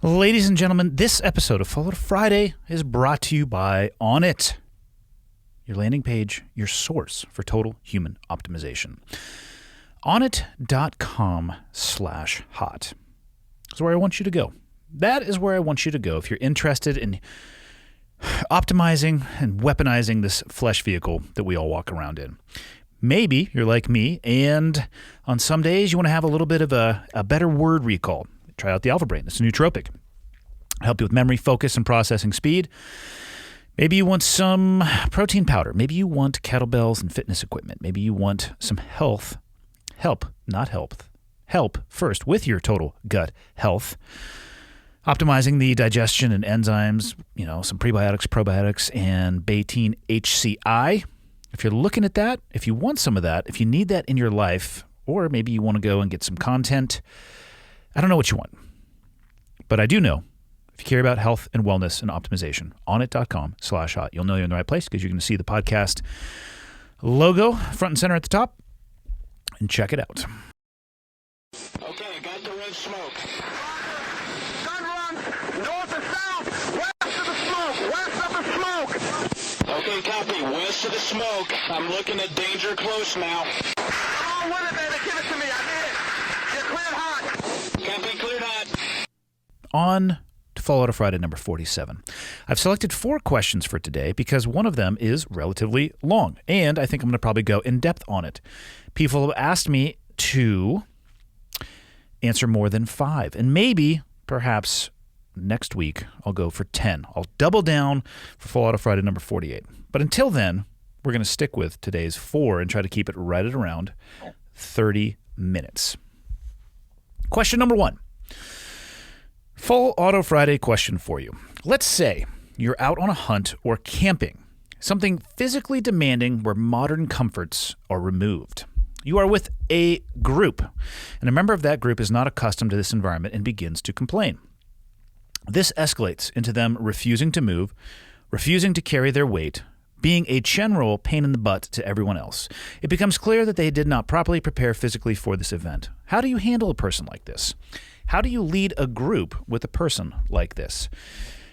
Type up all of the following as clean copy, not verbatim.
Ladies and gentlemen, this episode of Follow Friday is brought to you by Onnit, your landing page, your source for total human optimization. Onnit.com/hot is where I want you to go. That is where I want you to go if you're interested in optimizing and weaponizing this flesh vehicle that we all walk around in. Maybe you're like me, and on some days you want to have a little bit of a better word recall. Try out the Alpha Brain. It's a nootropic. Help you with memory, focus, and processing speed. Maybe you want some protein powder. Maybe you want kettlebells and fitness equipment. Maybe you want some help first with your total gut health. Optimizing the digestion and enzymes, some prebiotics, probiotics, and betaine HCI. If you're looking at that, if you want some of that, if you need that in your life, or maybe you want to go and get some content, I don't know what you want, but I do know if you care about health and wellness and optimization, onnit.com/hot. You'll know you're in the right place because you're going to see the podcast logo front and center at the top, and check it out. Okay, I got the red smoke. Gun run, north and south, west of the smoke. Okay, copy, west of the smoke. I'm looking at danger close now. Come on with it, baby, give it to me, I need it. You're cleared hot. Copy, cleared hot. On to Follow Friday number 47. I've selected 4 questions for today because one of them is relatively long, and I think I'm going to probably go in depth on it. People have asked me to answer more than 5, and maybe, perhaps, next week I'll go for 10. I'll double down for Follow Friday number 48. But until then, we're going to stick with today's 4 and try to keep it right at around 30 minutes. Question number 1. Full Auto Friday question for you. Let's say you're out on a hunt or camping, something physically demanding where modern comforts are removed. You are with a group, and a member of that group is not accustomed to this environment and begins to complain. This escalates into them refusing to move, refusing to carry their weight, being a general pain in the butt to everyone else. It becomes clear that they did not properly prepare physically for this event. How do you handle a person like this? How do you lead a group with a person like this?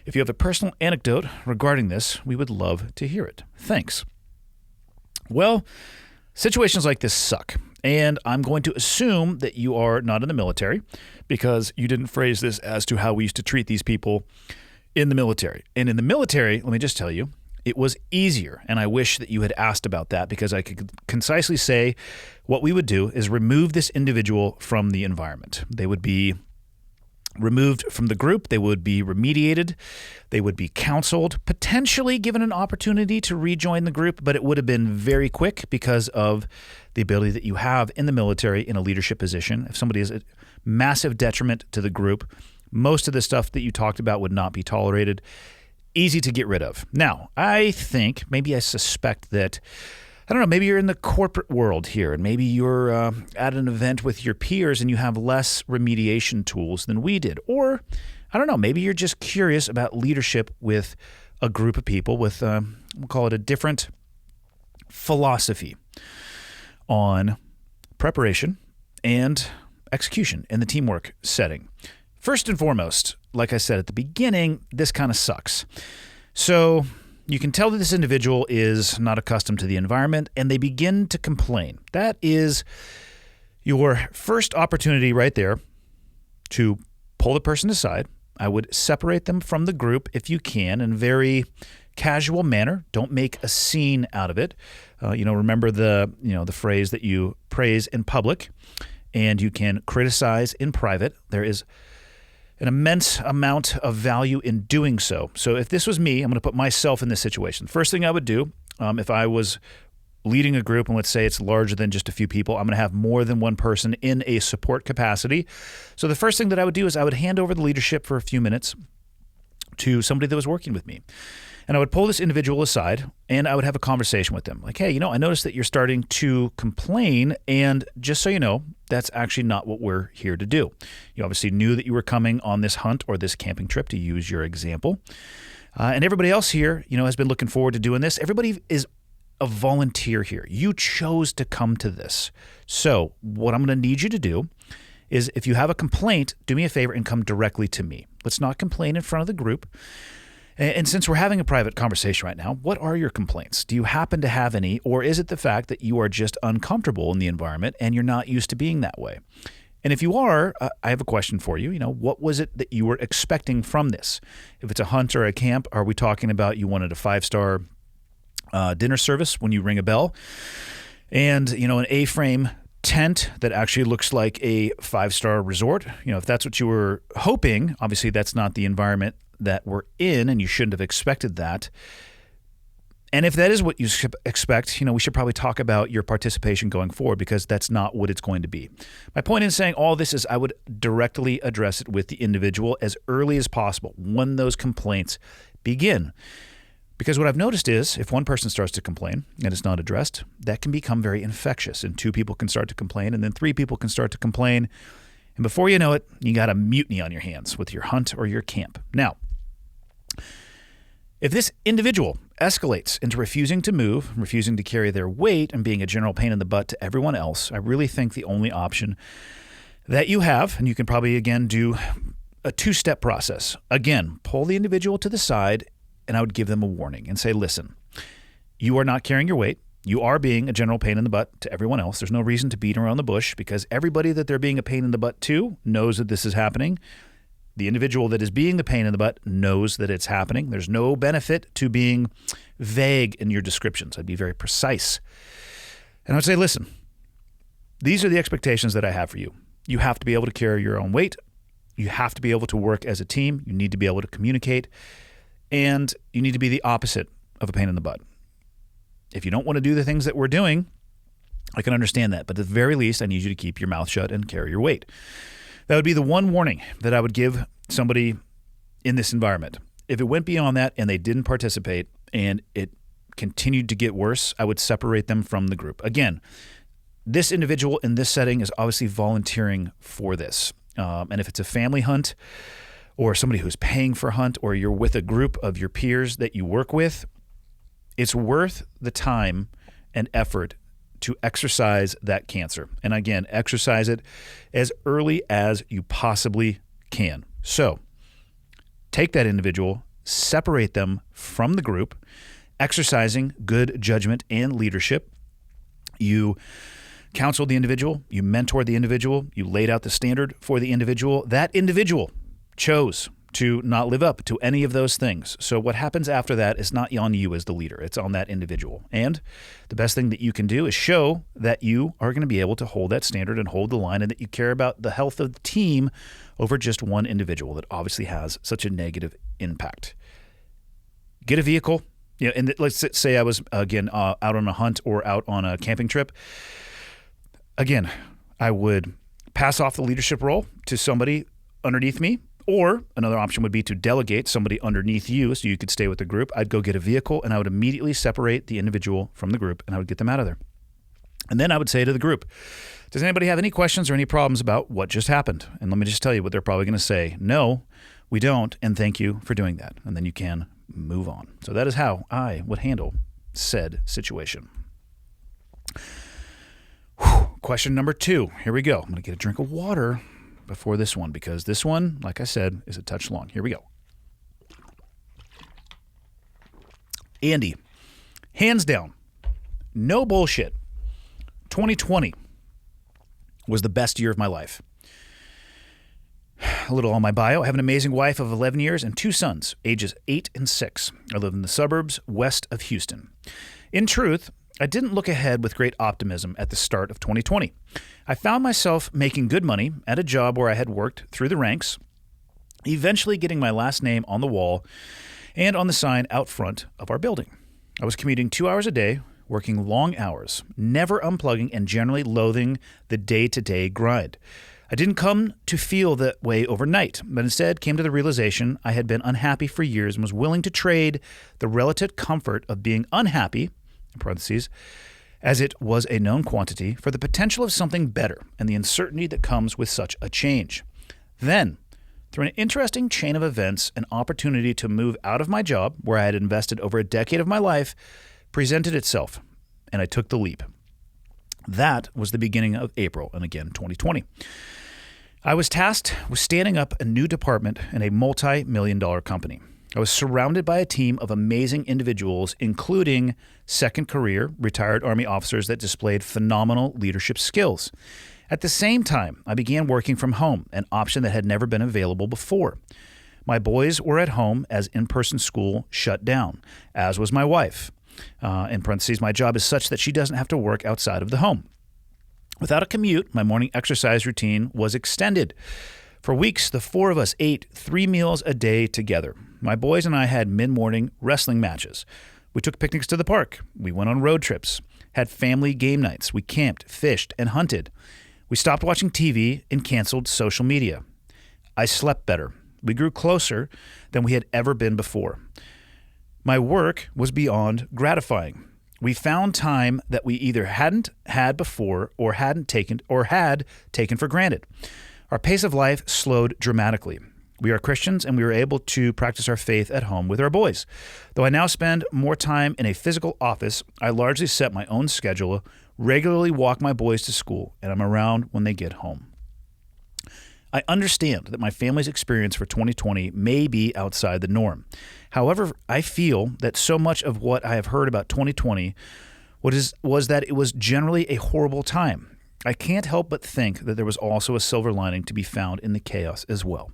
If you have a personal anecdote regarding this, we would love to hear it. Thanks. Well, situations like this suck, and I'm going to assume that you are not in the military because you didn't phrase this as to how we used to treat these people in the military. And in the military, let me just tell you, it was easier, and I wish that you had asked about that because I could concisely say what we would do is remove this individual from the environment. They would be removed from the group, they would be remediated, they would be counseled, potentially given an opportunity to rejoin the group, but it would have been very quick because of the ability that you have in the military in a leadership position. If somebody is a massive detriment to the group, most of the stuff that you talked about would not be tolerated. Easy to get rid of. Now, I suspect that, I don't know, maybe you're in the corporate world here, and maybe you're at an event with your peers and you have less remediation tools than we did. Or, I don't know, maybe you're just curious about leadership with a group of people with, we'll call it a different philosophy on preparation and execution in the teamwork setting. First and foremost, like I said at the beginning, this kind of sucks. So you can tell that this individual is not accustomed to the environment and they begin to complain. That is your first opportunity right there to pull the person aside. I would separate them from the group if you can in very casual manner. Don't make a scene out of it. Remember the phrase that you praise in public and you can criticize in private. There is an immense amount of value in doing so. So if this was me, I'm going to put myself in this situation. First thing I would do, if I was leading a group, and let's say it's larger than just a few people, I'm going to have more than one person in a support capacity. So the first thing that I would do is I would hand over the leadership for a few minutes to somebody that was working with me. And I would pull this individual aside and I would have a conversation with them. Like, hey, I noticed that you're starting to complain, and just so you know, that's actually not what we're here to do. You obviously knew that you were coming on this hunt or this camping trip, to use your example. And everybody else here, has been looking forward to doing this. Everybody is a volunteer here. You chose to come to this. So what I'm going to need you to do is if you have a complaint, do me a favor and come directly to me. Let's not complain in front of the group. And since we're having a private conversation right now, what are your complaints? Do you happen to have any, or is it the fact that you are just uncomfortable in the environment and you're not used to being that way? And if you are, I have a question for you. What was it that you were expecting from this? If it's a hunt or a camp, are we talking about you wanted a 5-star dinner service when you ring a bell? And, an A-frame tent that actually looks like a 5-star resort? If that's what you were hoping, obviously that's not the environment that we're in, and you shouldn't have expected that. And if that is what you expect, we should probably talk about your participation going forward, because that's not what it's going to be. My point in saying all this is I would directly address it with the individual as early as possible when those complaints begin. Because what I've noticed is if one person starts to complain and it's not addressed, that can become very infectious, and 2 people can start to complain, and then 3 people can start to complain. And before you know it, you got a mutiny on your hands with your hunt or your camp. Now, if this individual escalates into refusing to move, refusing to carry their weight, and being a general pain in the butt to everyone else, I really think the only option that you have, and you can probably, again, do a 2-step process. Again, pull the individual to the side, and I would give them a warning and say, listen, you are not carrying your weight. You are being a general pain in the butt to everyone else. There's no reason to beat around the bush, because everybody that they're being a pain in the butt to knows that this is happening. The individual that is being the pain in the butt knows that it's happening. There's no benefit to being vague in your descriptions. I'd be very precise. And I would say, listen, these are the expectations that I have for you. You have to be able to carry your own weight. You have to be able to work as a team. You need to be able to communicate. And you need to be the opposite of a pain in the butt. If you don't want to do the things that we're doing, I can understand that. But at the very least, I need you to keep your mouth shut and carry your weight. That would be the one warning that I would give somebody in this environment. If it went beyond that and they didn't participate and it continued to get worse, I would separate them from the group. Again, this individual in this setting is obviously volunteering for this. And if it's a family hunt or somebody who's paying for a hunt, or you're with a group of your peers that you work with, it's worth the time and effort to exercise that cancer. And again, exercise it as early as you possibly can. So take that individual, separate them from the group, exercising good judgment and leadership. You counseled the individual, you mentored the individual, you laid out the standard for the individual. That individual chose to not live up to any of those things. So what happens after that is not on you as the leader. It's on that individual. And the best thing that you can do is show that you are going to be able to hold that standard and hold the line, and that you care about the health of the team over just one individual that obviously has such a negative impact. Get a vehicle. And let's say I was, again, out on a hunt or out on a camping trip. Again, I would pass off the leadership role to somebody underneath me. Or another option would be to delegate somebody underneath you so you could stay with the group. I'd go get a vehicle, and I would immediately separate the individual from the group, and I would get them out of there. And then I would say to the group, does anybody have any questions or any problems about what just happened? And let me just tell you what they're probably going to say. No, we don't, and thank you for doing that. And then you can move on. So that is how I would handle said situation. Question number 2. Here we go. I'm going to get a drink of water before this one, because this one, like I said, is a touch long. Here we go. Andy, hands down, no bullshit, 2020 was the best year of my life. A little on my bio. I have an amazing wife of 11 years and 2 sons, ages 8 and 6. I live in the suburbs west of Houston. In truth, I didn't look ahead with great optimism at the start of 2020. I found myself making good money at a job where I had worked through the ranks, eventually getting my last name on the wall and on the sign out front of our building. I was commuting 2 hours a day, working long hours, never unplugging, and generally loathing the day-to-day grind. I didn't come to feel that way overnight, but instead came to the realization I had been unhappy for years and was willing to trade the relative comfort of being unhappy, in parentheses, as it was a known quantity, for the potential of something better and the uncertainty that comes with such a change. Then, through an interesting chain of events, an opportunity to move out of my job, where I had invested over a decade of my life, presented itself, and I took the leap. That was the beginning of April, and again, 2020. I was tasked with standing up a new department in a multi-million-dollar company. I was surrounded by a team of amazing individuals, including second career retired Army officers that displayed phenomenal leadership skills. At the same time, I began working from home, an option that had never been available before. My boys were at home as in-person school shut down, as was my wife. In parentheses, my job is such that she doesn't have to work outside of the home. Without a commute, my morning exercise routine was extended. For weeks, the four of us ate 3 meals a day together. My boys and I had mid-morning wrestling matches. We took picnics to the park. We went on road trips, had family game nights. We camped, fished, and hunted. We stopped watching TV and canceled social media. I slept better. We grew closer than we had ever been before. My work was beyond gratifying. We found time that we either hadn't had before or had taken for granted. Our pace of life slowed dramatically. We are Christians and we were able to practice our faith at home with our boys. Though I now spend more time in a physical office, I largely set my own schedule, regularly walk my boys to school, and I'm around when they get home. I understand that my family's experience for 2020 may be outside the norm. However, I feel that so much of what I have heard about 2020 was that it was generally a horrible time. I can't help but think that there was also a silver lining to be found in the chaos as well.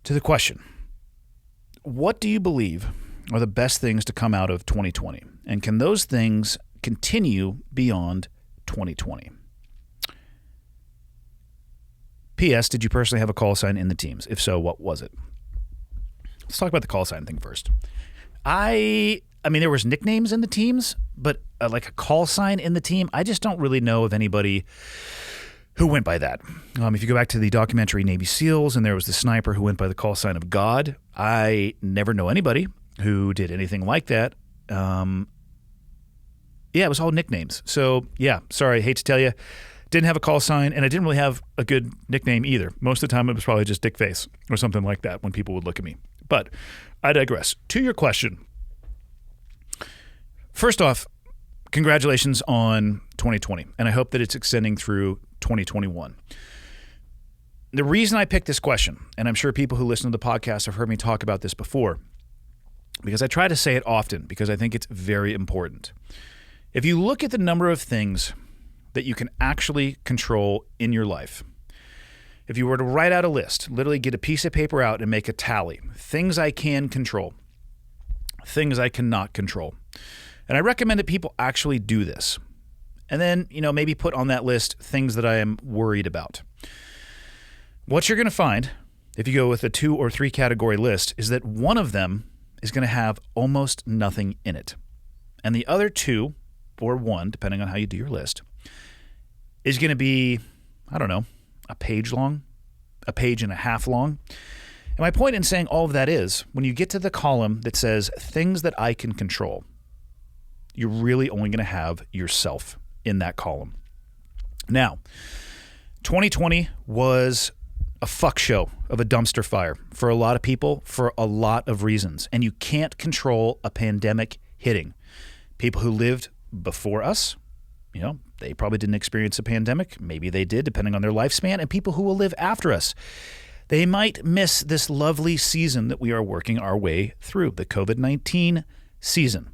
To the question, what do you believe are the best things to come out of 2020? And can those things continue beyond 2020? P.S. Did you personally have a call sign in the teams? If so, what was it? Let's talk about the call sign thing first. I mean, there was nicknames in the teams, but like a call sign in the team, I just don't really know of anybody who went by that. If you go back to the documentary Navy SEALs, and there was the sniper who went by the call sign of God, I never know anybody who did anything like that. Yeah, it was all nicknames. So yeah, sorry, hate to tell you. Didn't have a call sign, and I didn't really have a good nickname either. Most of the time, it was probably just Dick Face or something like that when people would look at me. But I digress. To your question. First off, congratulations on 2020, and I hope that it's extending through 2021. The reason I picked this question, and I'm sure people who listen to the podcast have heard me talk about this before, because I try to say it often because I think it's very important. If you look at the number of things that you can actually control in your life. If you were to write out a list, literally get a piece of paper out and make a tally, things I can control, things I cannot control. And I recommend that people actually do this. And then, maybe put on that list things that I am worried about. What you're going to find, if you go with a 2 or 3 category list, is that one of them is going to have almost nothing in it. And the other 2, or 1, depending on how you do your list, is going to be, a page long, a page and a half long. And my point in saying all of that is, when you get to the column that says things that I can control, you're really only going to have yourself in that column. Now, 2020 was a fuck show of a dumpster fire for a lot of people for a lot of reasons. And you can't control a pandemic hitting. People who lived before us, they probably didn't experience a pandemic. Maybe they did, depending on their lifespan. And people who will live after us, they might miss this lovely season that we are working our way through, the COVID-19 season.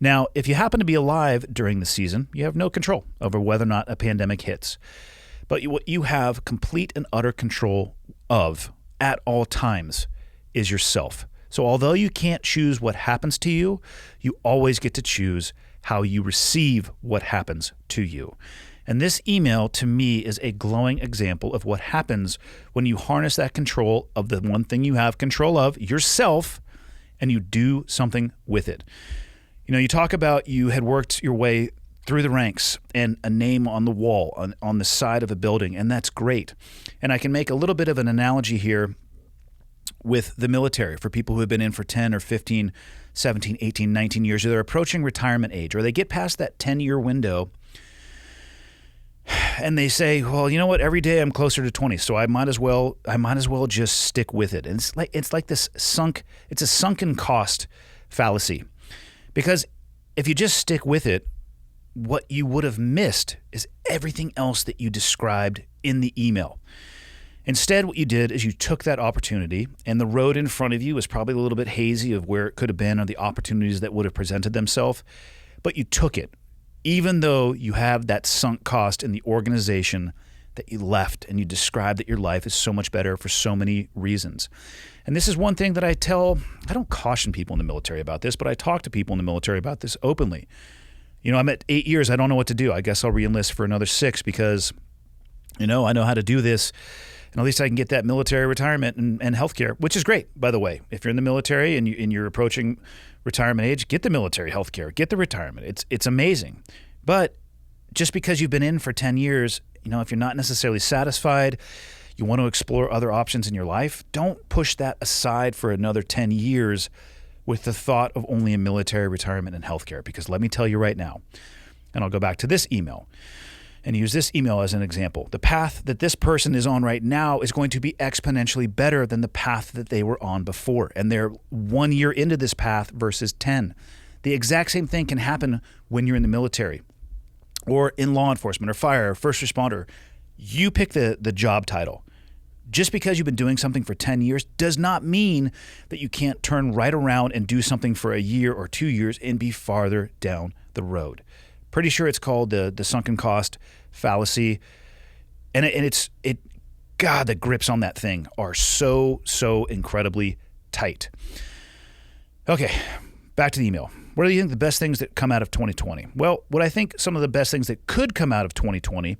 Now, if you happen to be alive during the season, you have no control over whether or not a pandemic hits. But what you have complete and utter control of at all times is yourself. So although you can't choose what happens to you, you always get to choose how you receive what happens to you. And this email, to me, is a glowing example of what happens when you harness that control of the one thing you have control of, yourself, and you do something with it. You talk about you had worked your way through the ranks and a name on the wall, on the side of a building, and that's great. And I can make a little bit of an analogy here with the military for people who have been in for 10 or 15, 17, 18, 19 years, or they're approaching retirement age, or they get past that 10-year window and they say, well, you know what, every day I'm closer to 20, so I might as well just stick with it. And it's like this it's a sunken cost fallacy. Because if you just stick with it, what you would have missed is everything else that you described in the email. Instead, what you did is you took that opportunity, and the road in front of you was probably a little bit hazy of where it could have been or the opportunities that would have presented themselves, but you took it, even though you have that sunk cost in the organization that you left, and you described that your life is so much better for so many reasons. And this is one thing that I don't caution people in the military about this, but I talk to people in the military about this openly. I'm at 8 years, I don't know what to do. I guess I'll re-enlist for another 6 because, I know how to do this. And at least I can get that military retirement and healthcare, which is great, by the way. If you're in the military and you're approaching retirement age, get the military healthcare, get the retirement. It's amazing. But just because you've been in for 10 years, if you're not necessarily satisfied, you want to explore other options in your life, don't push that aside for another 10 years with the thought of only a military retirement and healthcare. Because let me tell you right now, and I'll go back to this email and use this email as an example. The path that this person is on right now is going to be exponentially better than the path that they were on before. And they're 1 year into this path versus 10. The exact same thing can happen when you're in the military or in law enforcement or fire or first responder. You pick the job title. Just because you've been doing something for 10 years does not mean that you can't turn right around and do something for a year or 2 years and be farther down the road. Pretty sure it's called the sunken cost fallacy. And God, the grips on that thing are so incredibly tight. Okay, back to the email. What do you think the best things that come out of 2020? Well, what I think some of the best things that could come out of 2020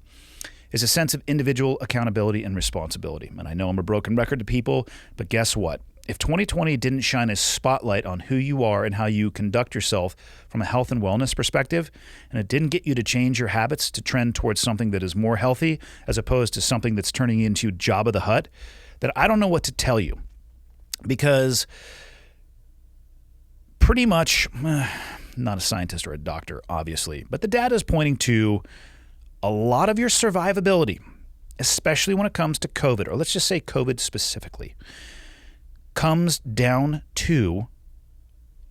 is a sense of individual accountability and responsibility. And I know I'm a broken record to people, but guess what? If 2020 didn't shine a spotlight on who you are and how you conduct yourself from a health and wellness perspective, and it didn't get you to change your habits to trend towards something that is more healthy as opposed to something that's turning you into Jabba the Hutt, then I don't know what to tell you. Because pretty much, not a scientist or a doctor, obviously, but the data is pointing to a lot of your survivability, especially when it comes to COVID, or let's just say COVID specifically, comes down to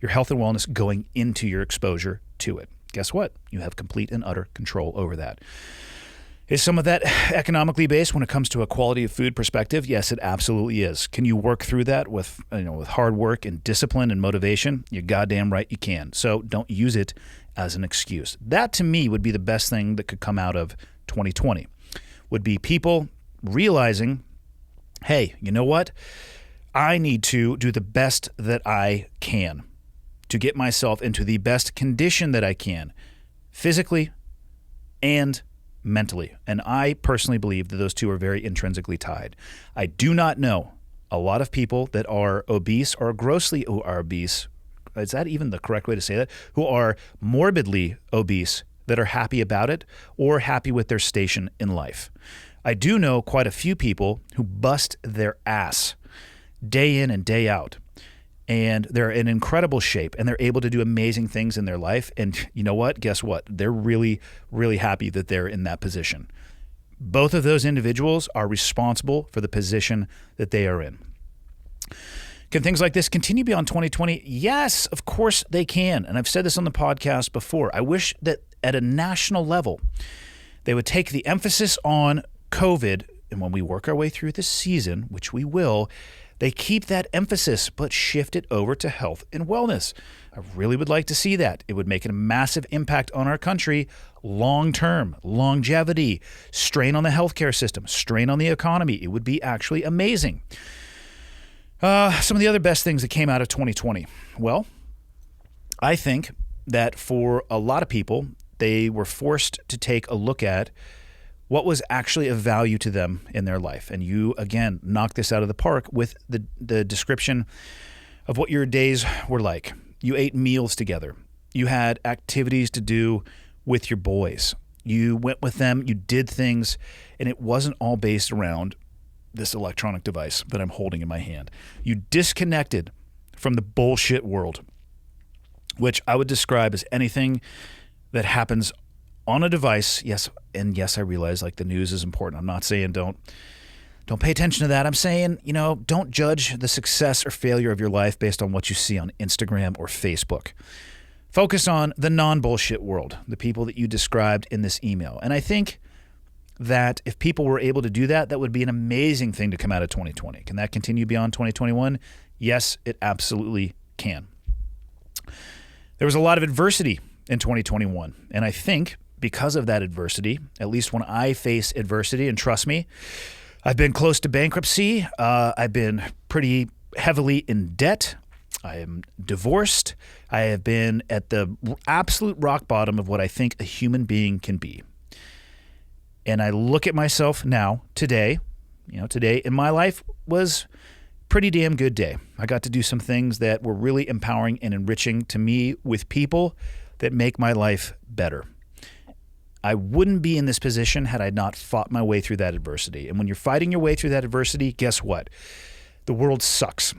your health and wellness going into your exposure to it. Guess what? You have complete and utter control over that. Is some of that economically based when it comes to a quality of food perspective? Yes, it absolutely is. Can you work through that with hard work and discipline and motivation? You're goddamn right you can. So don't use it as an excuse. That to me would be the best thing that could come out of 2020. Would be people realizing, hey, you know what? I need to do the best that I can to get myself into the best condition that I can, physically and mentally. And I personally believe that those two are very intrinsically tied. I do not know a lot of people that are obese or grossly obese. Is that even the correct way to say that? Who are morbidly obese that are happy about it or happy with their station in life. I do know quite a few people who bust their ass day in and day out, and they're in incredible shape and they're able to do amazing things in their life. And you know what? Guess what? They're really, really happy that they're in that position. Both of those individuals are responsible for the position that they are in. Can things like this continue beyond 2020? Yes, of course they can. And I've said this on the podcast before. I wish that at a national level, they would take the emphasis on COVID, and when we work our way through this season, which we will, they keep that emphasis, but shift it over to health and wellness. I really would like to see that. It would make a massive impact on our country, long-term, longevity, strain on the healthcare system, strain on the economy. It would be actually amazing. Some of the other best things that came out of 2020. Well, I think that for a lot of people, they were forced to take a look at what was actually of value to them in their life. And you, again, knocked this out of the park with the description of what your days were like. You ate meals together. You had activities to do with your boys. You went with them, you did things, and it wasn't all based around this electronic device that I'm holding in my hand. You disconnected from the bullshit world, which I would describe as anything that happens on a device. Yes, and yes, I realize like the news is important. I'm not saying don't pay attention to that. I'm saying, don't judge the success or failure of your life based on what you see on Instagram or Facebook. Focus on the non-bullshit world, the people that you described in this email. And I think that if people were able to do that, that would be an amazing thing to come out of 2020. Can that continue beyond 2021? Yes, it absolutely can. There was a lot of adversity in 2021. And I think because of that adversity, at least when I face adversity, and trust me, I've been close to bankruptcy. I've been pretty heavily in debt. I am divorced. I have been at the absolute rock bottom of what I think a human being can be. And I look at myself now, today in my life was pretty damn good day. I got to do some things that were really empowering and enriching to me with people that make my life better. I wouldn't be in this position had I not fought my way through that adversity. And when you're fighting your way through that adversity, guess what? The world sucks.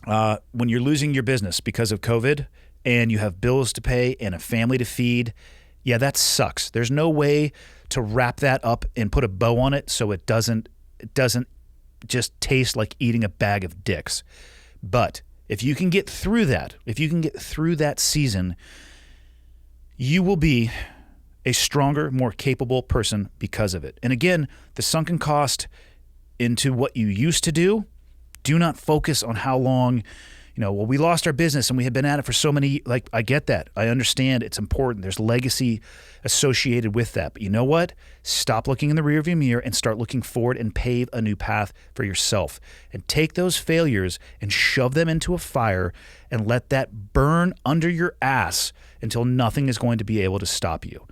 When you're losing your business because of COVID and you have bills to pay and a family to feed, yeah, that sucks. There's no way to wrap that up and put a bow on it so it doesn't just taste like eating a bag of dicks. But if you can get through that season, you will be a stronger, more capable person because of it. And again, the sunken cost into what you used to do not focus on how long, we lost our business and we had been at it for so many, I get that. I understand it's important. There's legacy associated with that. But you know what? Stop looking in the rearview mirror and start looking forward and pave a new path for yourself. And take those failures and shove them into a fire and let that burn under your ass until nothing is going to be able to stop you.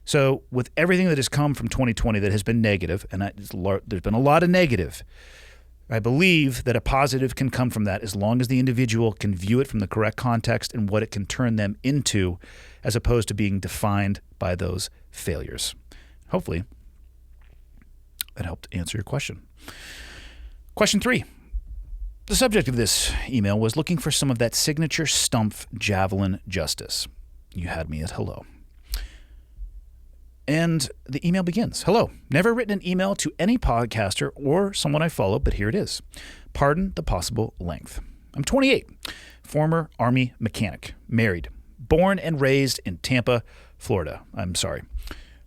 So with everything that has come from 2020 that has been negative, and there's been a lot of negative, I believe that a positive can come from that as long as the individual can view it from the correct context and what it can turn them into, as opposed to being defined by those failures. Hopefully, that helped answer your question. Question 3. The subject of this email was looking for some of that signature Stumpf javelin justice. You had me at hello. And the email begins. Hello. Never written an email to any podcaster or someone I follow, but here it is. Pardon the possible length. I'm 28, former Army mechanic, married, born and raised in Tampa, Florida. I'm sorry.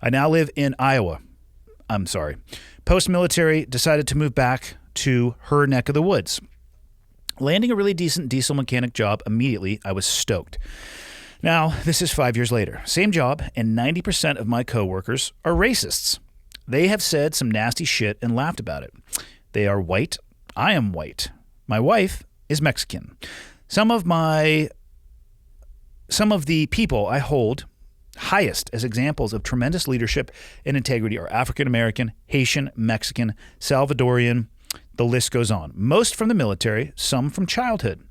I now live in Iowa. I'm sorry. Post-military, decided to move back to her neck of the woods. Landing a really decent diesel mechanic job immediately, I was stoked. Now, this is 5 years later. Same job, and 90% of my coworkers are racists. They have said some nasty shit and laughed about it. They are white. I am white. My wife is Mexican. Some of the people I hold highest as examples of tremendous leadership and integrity are African American, Haitian, Mexican, Salvadorian. The list goes on. Most from the military, some from childhood.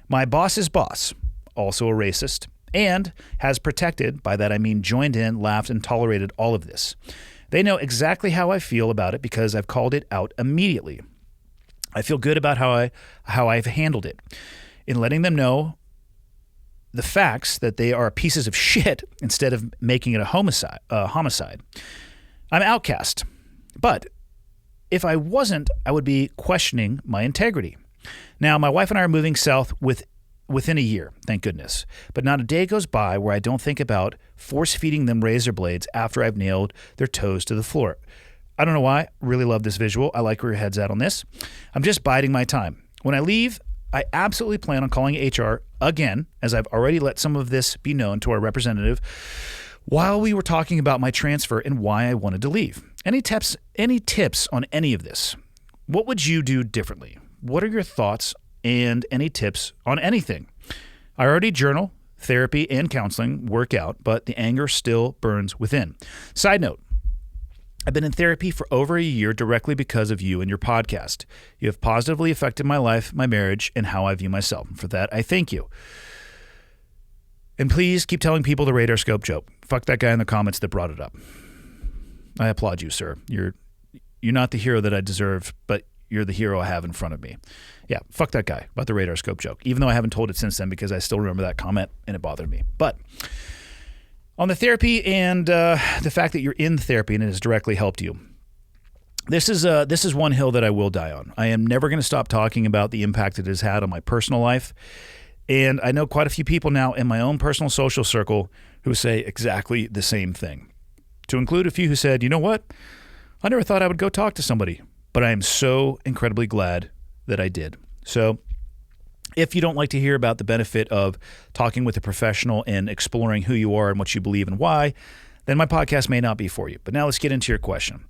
My boss's boss, also a racist, and has protected, by that I mean joined in, laughed, and tolerated all of this. They know exactly how I feel about it because I've called it out immediately. I feel good about how I've handled it in letting them know the facts that they are pieces of shit instead of making it a homicide. I'm outcast, but if I wasn't, I would be questioning my integrity. Now, my wife and I are moving south within a year, thank goodness. But not a day goes by where I don't think about force-feeding them razor blades after I've nailed their toes to the floor. I don't know why. Really love this visual. I like where your head's at on this. I'm just biding my time. When I leave, I absolutely plan on calling HR again, as I've already let some of this be known to our representative while we were talking about my transfer and why I wanted to leave. Any tips on any of this? What would you do differently? What are your thoughts and any tips on anything? I already journal, therapy, and counseling work out, but the anger still burns within. Side note, I've been in therapy for over a year directly because of you and your podcast. You have positively affected my life, my marriage, and how I view myself. For that, I thank you. And please keep telling people the radar scope joke. Fuck that guy in the comments that brought it up. I applaud you, sir. You're not the hero that I deserve, but you're the hero I have in front of me. Yeah, fuck that guy about the radar scope joke, even though I haven't told it since then because I still remember that comment and it bothered me. But on the therapy and the fact that you're in therapy and it has directly helped you, this is one hill that I will die on. I am never going to stop talking about the impact it has had on my personal life And I know quite a few people now in my own personal social circle who say exactly the same thing. To include a few who said, you know what? I never thought I would go talk to somebody, but I am so incredibly glad that I did. So if you don't like to hear about the benefit of talking with a professional and exploring who you are and what you believe and why, then my podcast may not be for you. But now let's get into your question.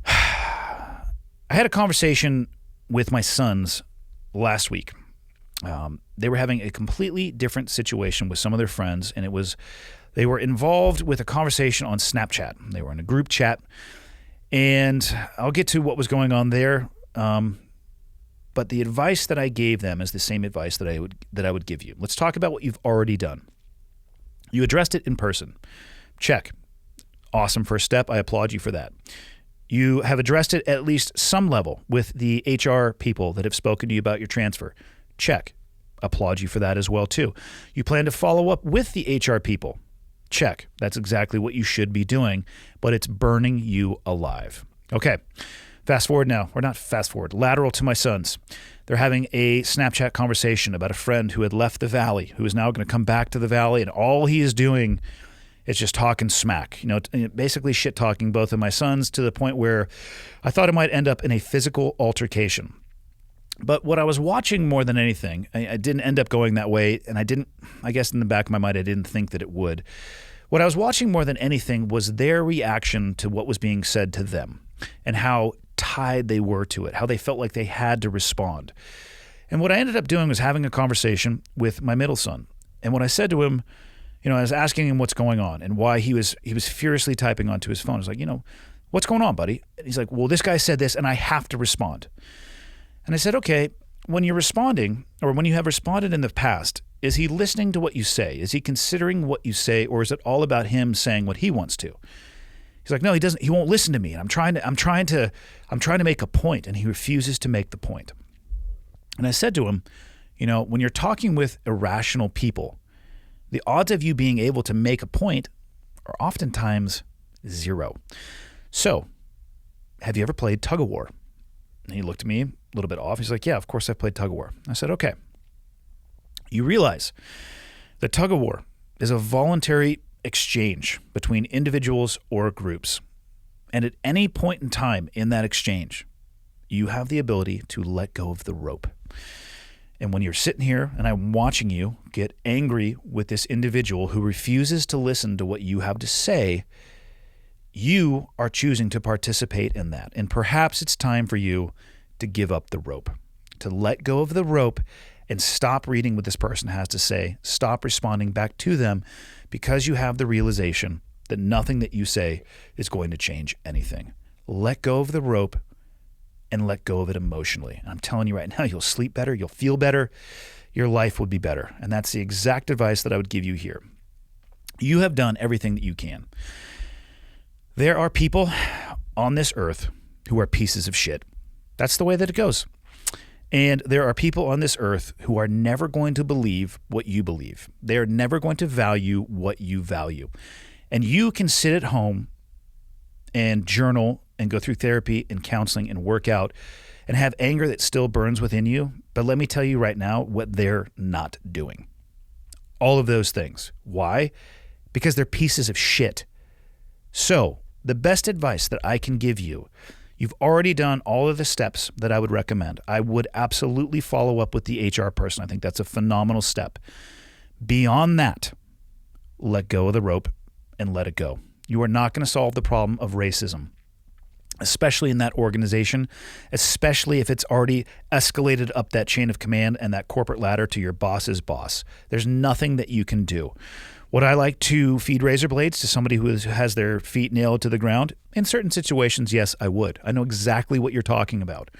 I had a conversation with my sons last week. They were having a completely different situation with some of their friends, and they were involved with a conversation on Snapchat. They were in a group chat, and I'll get to what was going on there. But the advice that I gave them is the same advice that I would give you. Let's talk about what you've already done. You addressed it in person. Check. Awesome first step. I applaud you for that. You have addressed it at least some level with the HR people that have spoken to you about your transfer. Check. Applaud you for that as well, too. You plan to follow up with the HR people. Check. That's exactly what you should be doing, but it's burning you alive. Okay. Fast forward now, or not fast forward, lateral to my sons. They're having a Snapchat conversation about a friend who had left the valley, who is now going to come back to the valley, and all he is doing is just talking smack, basically shit talking both of my sons to the point where I thought it might end up in a physical altercation. But what I was watching more than anything, I didn't end up going that way, and I guess in the back of my mind, I didn't think that it would. What I was watching more than anything was their reaction to what was being said to them and how tied they were to it, how they felt like they had to respond. And what I ended up doing was having a conversation with my middle son. And when I said to him, I was asking him what's going on and why he was furiously typing onto his phone. I was like, what's going on, buddy? And he's like, well, this guy said this and I have to respond. And I said, okay, when you're responding or when you have responded in the past, is he listening to what you say? Is he considering what you say, or is it all about him saying what he wants to? He's like, no, he doesn't. He won't listen to me. And I'm trying to make a point, and he refuses to make the point. And I said to him, when you're talking with irrational people, the odds of you being able to make a point are oftentimes 0. So, have you ever played tug of war? And he looked at me a little bit off. He's like, yeah, of course I've played tug of war. I said, okay. You realize that tug of war is a voluntary exchange between individuals or groups. And at any point in time in that exchange, you have the ability to let go of the rope. And when you're sitting here and I'm watching you get angry with this individual who refuses to listen to what you have to say, you are choosing to participate in that. And perhaps it's time for you to give up the rope, to let go of the rope and stop reading what this person has to say. Stop responding back to them because you have the realization that nothing that you say is going to change anything. Let go of the rope and let go of it emotionally. And I'm telling you right now, you'll sleep better, you'll feel better, your life would be better. And that's the exact advice that I would give you here. You have done everything that you can. There are people on this earth who are pieces of shit. That's the way that it goes. And there are people on this earth who are never going to believe what you believe. They're never going to value what you value. And you can sit at home and journal and go through therapy and counseling and work out and have anger that still burns within you. But let me tell you right now what they're not doing. All of those things. Why? Because they're pieces of shit. So the best advice that I can give you, you've already done all of the steps that I would recommend. I would absolutely follow up with the HR person. I think that's a phenomenal step. Beyond that, let go of the rope and let it go. You are not going to solve the problem of racism, especially in that organization, especially if it's already escalated up that chain of command and that corporate ladder to your boss's boss. There's nothing that you can do. Would I like to feed razor blades to somebody who has their feet nailed to the ground? In certain situations, yes, I would. I know exactly what you're talking about.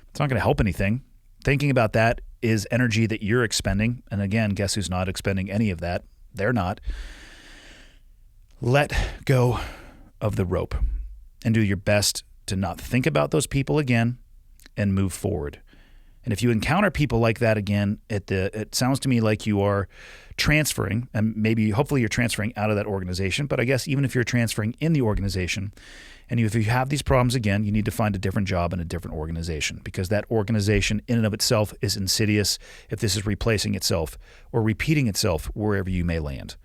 It's not going to help anything. Thinking about that is energy that you're expending. And again, guess who's not expending any of that? They're not. Let go of the rope and do your best to not think about those people again and move forward. And if you encounter people like that again, it sounds to me like you are transferring, and maybe hopefully you're transferring out of that organization. But I guess even if you're transferring in the organization And if you have these problems again, you need to find a different job in a different organization, because that organization in and of itself is insidious if this is replacing itself or repeating itself wherever you may land.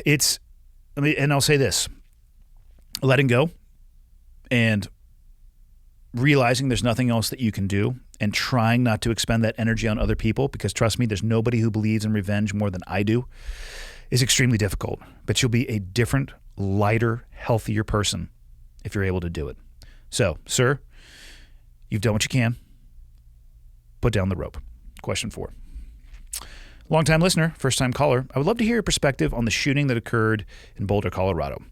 And I'll say this, letting go and realizing there's nothing else that you can do and trying not to expend that energy on other people, because trust me, there's nobody who believes in revenge more than I do, is extremely difficult. But you'll be a different, lighter, healthier person if you're able to do it. So, sir, you've done what you can. Put down the rope. Question 4. Long-time listener, first-time caller, I would love to hear your perspective on the shooting that occurred in Boulder, Colorado.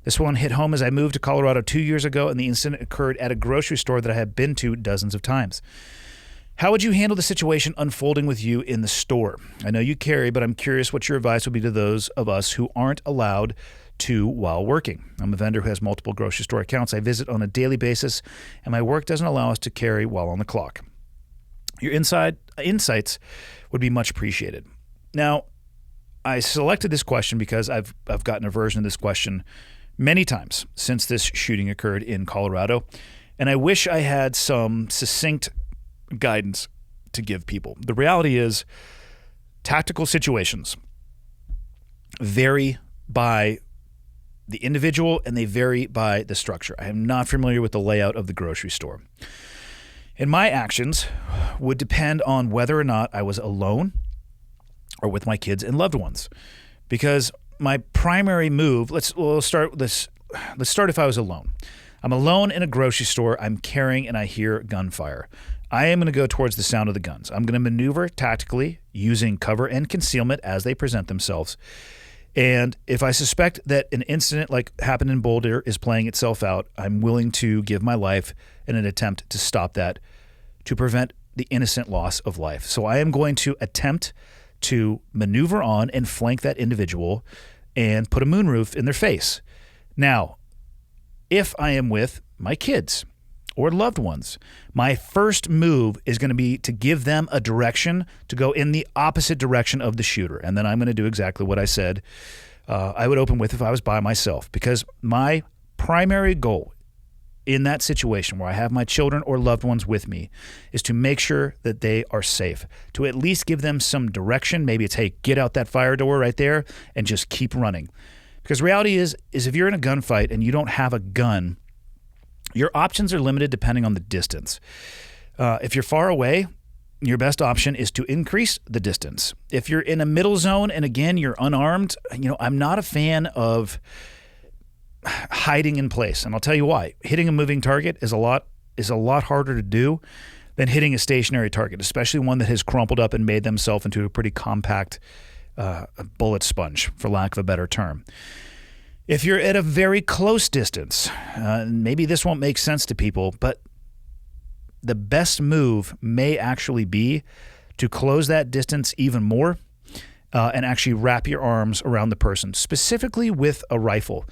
This one hit home as I moved to Colorado 2 years ago, and the incident occurred at a grocery store that I have been to dozens of times. How would you handle the situation unfolding with you in the store? I know you carry, but I'm curious what your advice would be to those of us who aren't allowed to while working. I'm a vendor who has multiple grocery store accounts I visit on a daily basis, and my work doesn't allow us to carry while on the clock. Your insights would be much appreciated. Now, I selected this question because I've gotten a version of this question many times since this shooting occurred in Colorado, and I wish I had some succinct guidance to give people. The reality is, tactical situations vary by the individual and they vary by the structure. I am not familiar with the layout of the grocery store. And my actions would depend on whether or not I was alone or with my kids and loved ones. Because my primary move, let's start if I was alone. I'm alone in a grocery store, I'm carrying, and I hear gunfire. I am going to go towards the sound of the guns. I'm going to maneuver tactically using cover and concealment as they present themselves. And if I suspect that an incident like happened in Boulder is playing itself out, I'm willing to give my life in an attempt to stop that, to prevent the innocent loss of life. So I am going to attempt to maneuver on and flank that individual and put a moonroof in their face. Now, if I am with my kids or loved ones, my first move is going to be to give them a direction to go in the opposite direction of the shooter. And then I'm going to do exactly what I said I would open with if I was by myself, because my primary goal in that situation where I have my children or loved ones with me is to make sure that they are safe, to at least give them some direction. Maybe it's, hey, get out that fire door right there and just keep running. Because reality is if you're in a gunfight and you don't have a gun, your options are limited depending on the distance. If you're far away, your best option is to increase the distance. If you're in a middle zone and again, you're unarmed, I'm not a fan of hiding in place. And I'll tell you why. Hitting a moving target is a lot harder to do than hitting a stationary target, especially one that has crumpled up and made themselves into a pretty compact bullet sponge, for lack of a better term. If you're at a very close distance, maybe this won't make sense to people, but the best move may actually be to close that distance even more and actually wrap your arms around the person, specifically with a rifle.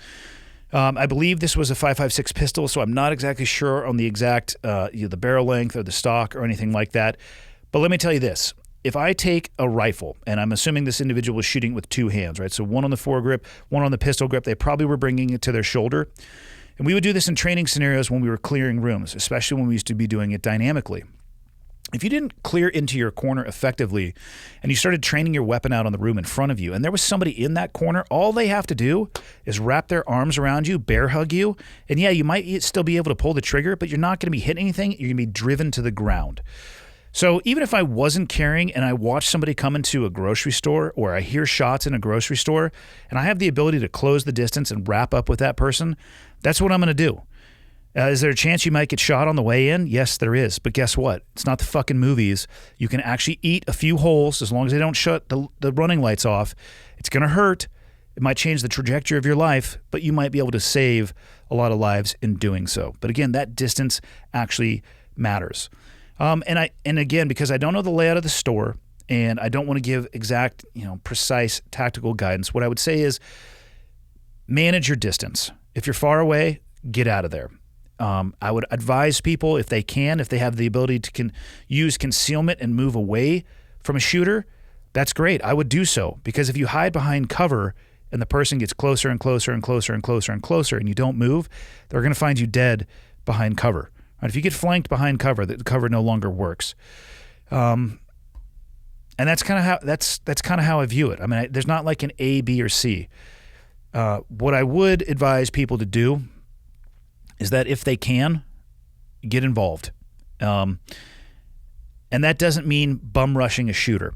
I believe this was a 5.56 pistol, so I'm not exactly sure on the exact the barrel length or the stock or anything like that. But let me tell you this. If I take a rifle, and I'm assuming this individual was shooting with two hands, right? So one on the foregrip, one on the pistol grip. They probably were bringing it to their shoulder. And we would do this in training scenarios when we were clearing rooms, especially when we used to be doing it dynamically. If you didn't clear into your corner effectively and you started training your weapon out on the room in front of you and there was somebody in that corner, all they have to do is wrap their arms around you, bear hug you, and yeah, you might still be able to pull the trigger, but you're not going to be hitting anything. You're going to be driven to the ground. So even if I wasn't carrying and I watch somebody come into a grocery store or I hear shots in a grocery store and I have the ability to close the distance and wrap up with that person, that's what I'm going to do. Is there a chance you might get shot on the way in? Yes, there is. But guess what? It's not the fucking movies. You can actually eat a few holes as long as they don't shut the running lights off. It's going to hurt. It might change the trajectory of your life, but you might be able to save a lot of lives in doing so. But again, that distance actually matters. And again, because I don't know the layout of the store and I don't want to give exact, precise tactical guidance, what I would say is manage your distance. If you're far away, get out of there. I would advise people, if they have the ability to use concealment and move away from a shooter, that's great. I would do so, because if you hide behind cover and the person gets closer and closer and closer and closer and closer, and you don't move, they're going to find you dead behind cover. Right? If you get flanked behind cover, the cover no longer works. And that's kind of how I view it. I mean, there's not like an A, B, or C. What I would advise people to do is that if they can, get involved. And that doesn't mean bum rushing a shooter.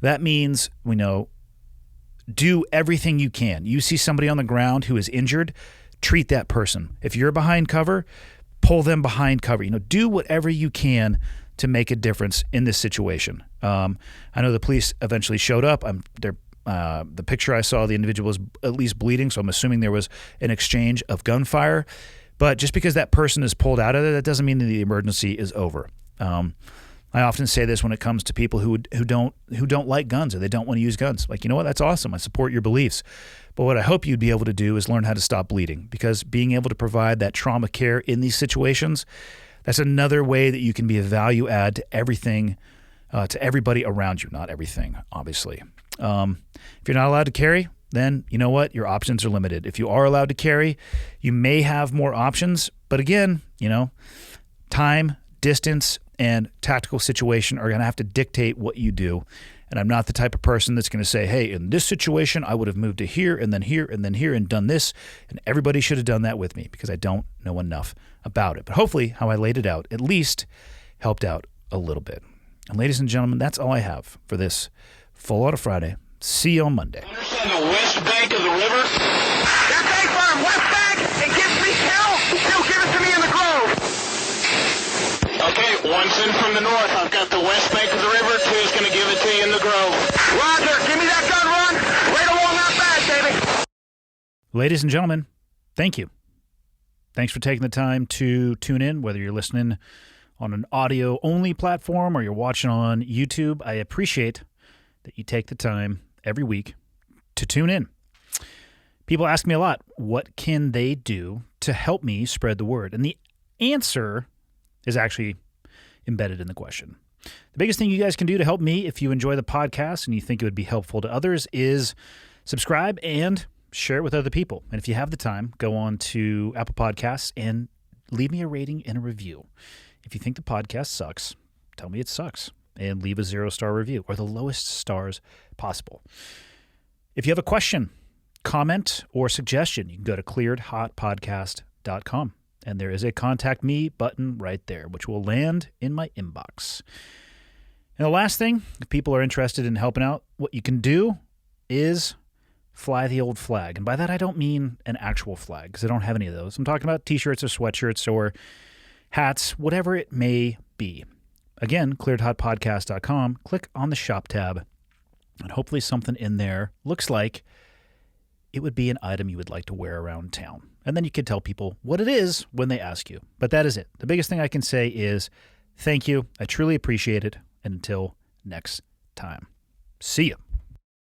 That means, do everything you can. You see somebody on the ground who is injured, treat that person. If you're behind cover, pull them behind cover. Do whatever you can to make a difference in this situation. I know the police eventually showed up. The picture I saw, the individual was at least bleeding, so I'm assuming there was an exchange of gunfire. But just because that person is pulled out of it, that doesn't mean that the emergency is over. I often say this when it comes to people who don't like guns or they don't want to use guns. Like, you know what? That's awesome. I support your beliefs. But what I hope you'd be able to do is learn how to stop bleeding, because being able to provide that trauma care in these situations, that's another way that you can be a value add to everything, to everybody around you. Not everything, obviously. If you're not allowed to carry, then you know what? Your options are limited. If you are allowed to carry, you may have more options. But again, time, distance, and tactical situation are going to have to dictate what you do. And I'm not the type of person that's going to say, hey, in this situation, I would have moved to here and then here and then here and done this, and everybody should have done that with me, because I don't know enough about it. But hopefully how I laid it out at least helped out a little bit. And ladies and gentlemen, that's all I have for this Full Auto Friday. See you on Monday. Understand the west bank of the river? That's A firm, west bank, and give me hell. He'll give it to me in the grove. Okay, one's in from the north. I've got the west bank of the river. Two's going to give it to you in the grove. Roger, give me that gun run. Right along that bag, baby. Ladies and gentlemen, thank you. Thanks for taking the time to tune in, whether you're listening on an audio-only platform or you're watching on YouTube. I appreciate that you take the time every week to tune in. People ask me a lot, what can they do to help me spread the word? And the answer is actually embedded in the question. The biggest thing you guys can do to help me, if you enjoy the podcast and you think it would be helpful to others, is subscribe and share it with other people. And if you have the time, go on to Apple Podcasts and leave me a rating and a review. If you think the podcast sucks, tell me it sucks and leave a 0-star review, or the lowest stars possible. If you have a question, comment, or suggestion, you can go to clearedhotpodcast.com. And there is a contact me button right there, which will land in my inbox. And the last thing, if people are interested in helping out, what you can do is fly the old flag. And by that, I don't mean an actual flag, because I don't have any of those. I'm talking about t-shirts or sweatshirts or hats, whatever it may be. Again, clearedhotpodcast.com. Click on the shop tab, and hopefully something in there looks like it would be an item you would like to wear around town. And then you can tell people what it is when they ask you. But that is it. The biggest thing I can say is thank you. I truly appreciate it. And until next time, see you.